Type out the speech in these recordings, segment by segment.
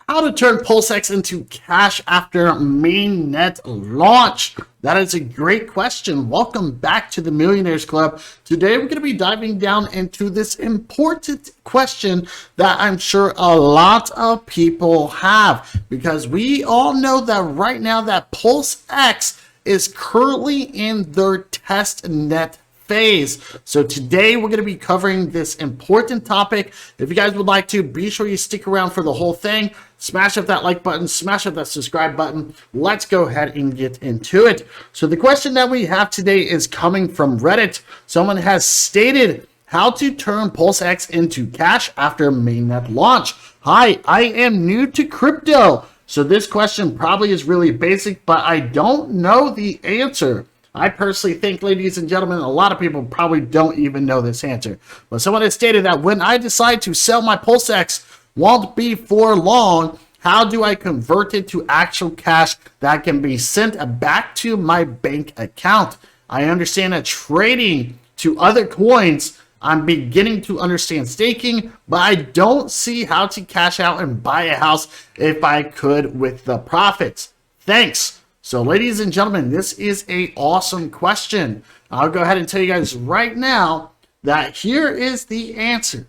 How to turn PulseX into cash after mainnet launch? That is a great question. Welcome back to the Millionaires Club. Today we're going to be diving down into this important question that I'm sure a lot of people have, because we all know that right now that PulseX is currently in their test net phase. So today we're going to be covering this important topic. If you guys would like to, be sure you stick around for the whole thing. Smash up that like button, smash up that subscribe button. Let's go ahead and get into it. So the question that we have today is coming from Reddit. Someone has stated how to turn PulseX into cash after mainnet launch. Hi, I am new to crypto. So this question probably is really basic, but I don't know the answer. I personally think, ladies and gentlemen, a lot of people probably don't even know this answer. But someone has stated that when I decide to sell my PulseX, won't be for long, how do I convert it to actual cash that can be sent back to my bank account? I understand that trading to other coins, I'm beginning to understand staking, but I don't see how to cash out and buy a house if I could with the profits. Thanks. So ladies and gentlemen, this is an awesome question. I'll go ahead and tell you guys right now that here is the answer.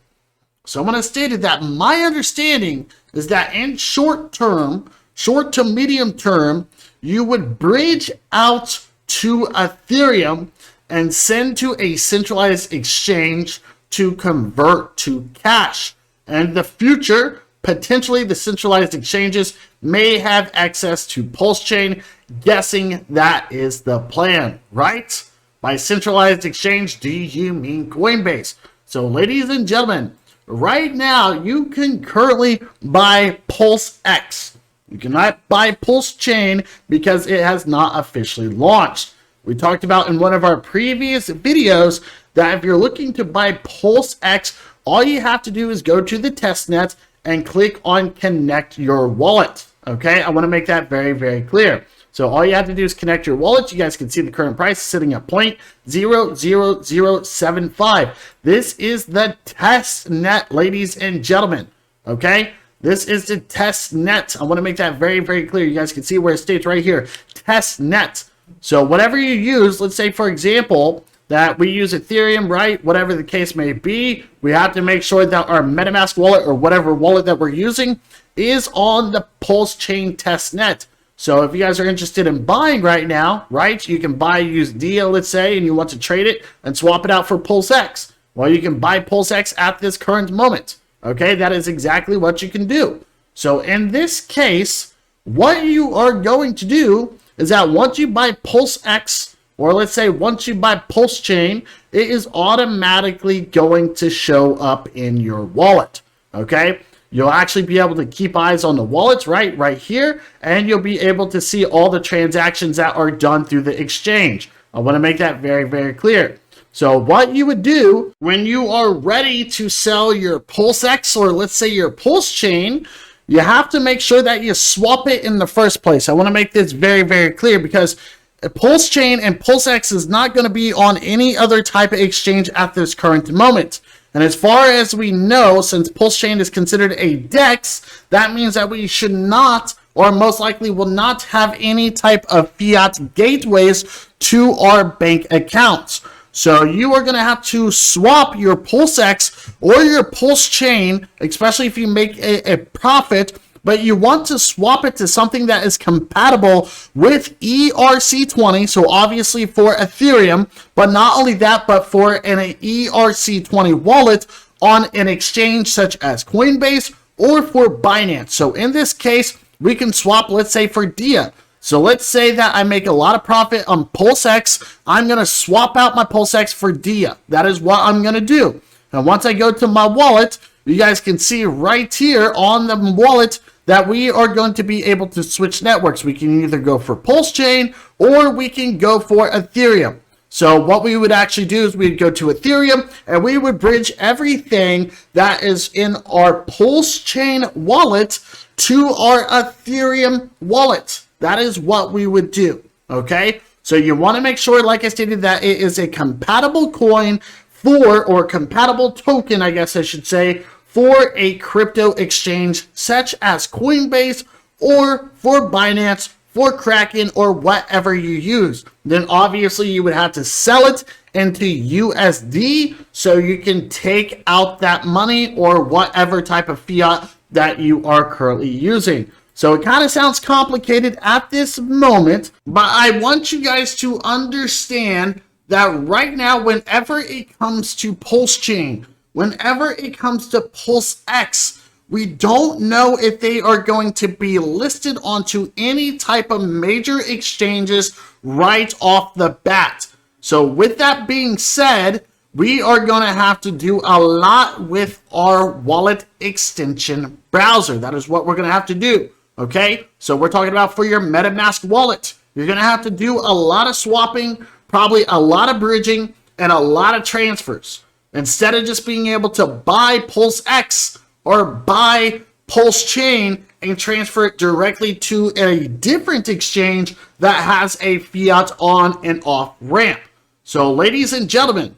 Someone has stated that my understanding is that in short to medium term, you would bridge out to Ethereum and send to a centralized exchange to convert to cash. And in the future, potentially the centralized exchanges may have access to Pulsechain. Guessing that is the plan, right? By centralized exchange, do you mean Coinbase? So ladies and gentlemen, right now you can currently buy PulseX. You cannot buy Pulsechain because it has not officially launched. We talked about in one of our previous videos that if you're looking to buy PulseX, all you have to do is go to the testnet and click on connect your wallet. Okay, I want to make that very, very clear. So all you have to do is connect your wallet. You guys can see the current price sitting at 0.00075. This is the test net, ladies and gentlemen. Okay, this is the test net. I want to make that very, very clear. You guys can see where it states right here, test net. So whatever you use, let's say for example that we use Ethereum, right? Whatever the case may be, we have to make sure that our MetaMask wallet or whatever wallet that we're using is on the Pulsechain test net. So if you guys are interested in buying right now, right, you can use DIA, let's say, and you want to trade it and swap it out for PulseX. Well, you can buy PulseX at this current moment. Okay, that is exactly what you can do. So in this case, what you are going to do is that once you buy PulseX, or let's say once you buy Pulsechain, it is automatically going to show up in your wallet. Okay, you'll actually be able to keep eyes on the wallets right here, and you'll be able to see all the transactions that are done through the exchange. I want to make that very, very clear. So what you would do when you are ready to sell your PulseX, or let's say your Pulsechain, you have to make sure that you swap it in the first place. I want to make this very, very clear, because Pulsechain and PulseX is not going to be on any other type of exchange at this current moment. And as far as we know, since Pulsechain is considered a DEX, that means that we should not, or most likely will not, have any type of fiat gateways to our bank accounts. So you are going to have to swap your PulseX or your Pulsechain, especially if you make a profit, but you want to swap it to something that is compatible with ERC20, so obviously for Ethereum, but not only that, but for an ERC20 wallet on an exchange such as Coinbase or for Binance. So in this case, we can swap, let's say, for DIA. So let's say that I make a lot of profit on PulseX. I'm going to swap out my PulseX for DIA. That is what I'm going to do. And once I go to my wallet, you guys can see right here on the wallet that we are going to be able to switch networks. We can either go for Pulsechain or we can go for Ethereum. So what we would actually do is we'd go to Ethereum and we would bridge everything that is in our Pulsechain wallet to our Ethereum wallet. That is what we would do. Okay, so you want to make sure, like I stated, that it is a compatible coin for, or compatible token, I guess I should say, for a crypto exchange such as Coinbase or for Binance, for Kraken, or whatever you use. Then obviously you would have to sell it into USD so you can take out that money or whatever type of fiat that you are currently using. So it kind of sounds complicated at this moment, but I want you guys to understand that right now, whenever it comes to Pulsechain, whenever it comes to PulseX, we don't know if they are going to be listed onto any type of major exchanges right off the bat. So with that being said, we are going to have to do a lot with our wallet extension browser. That is what we're going to have to do. Okay, so we're talking about for your MetaMask wallet. You're going to have to do a lot of swapping, probably a lot of bridging, and a lot of transfers. Instead of just being able to buy PulseX or buy Pulsechain and transfer it directly to a different exchange that has a fiat on and off ramp. So ladies and gentlemen,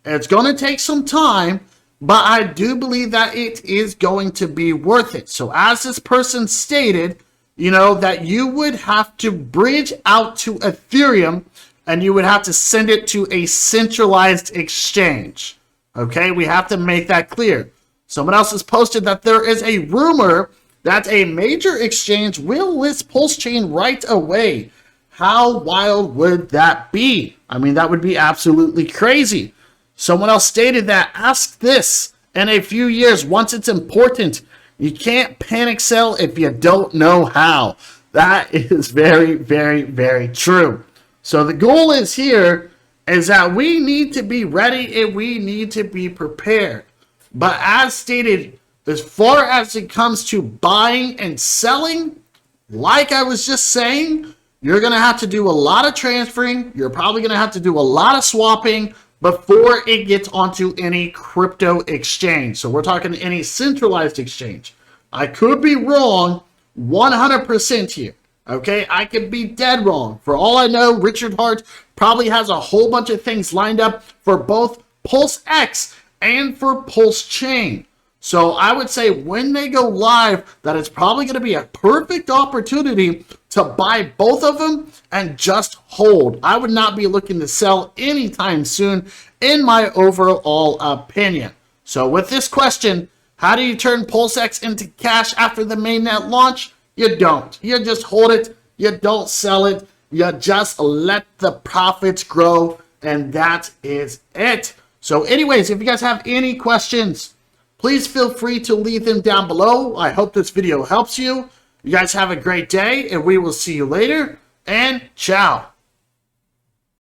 it's going to take some time, but I do believe that it is going to be worth it. So as this person stated, you know, that you would have to bridge out to Ethereum and you would have to send it to a centralized exchange. Okay, we have to make that clear. Someone else has posted that there is a rumor that a major exchange will list Pulsechain right away. How wild would that be? I mean, that would be absolutely crazy. Someone else stated that, ask this, in a few years, once it's important, you can't panic sell if you don't know how. That is very, very, very true. So the goal is here is that we need to be ready and we need to be prepared. But as stated, as far as it comes to buying and selling, like I was just saying, you're going to have to do a lot of transferring. You're probably going to have to do a lot of swapping before it gets onto any crypto exchange. So we're talking any centralized exchange. I could be wrong 100% here. Okay, I could be dead wrong. For all I know, Richard Hart probably has a whole bunch of things lined up for both PulseX and for Pulsechain. So I would say when they go live, that it's probably going to be a perfect opportunity to buy both of them and just hold. I would not be looking to sell anytime soon, in my overall opinion. So with this question, how do you turn PulseX into cash after the mainnet launch? You don't. You just hold it. You don't sell it. You just let the profits grow, and that is it. So anyways, if you guys have any questions, please feel free to leave them down below. I hope this video helps you. You guys have a great day, and we will see you later, and ciao.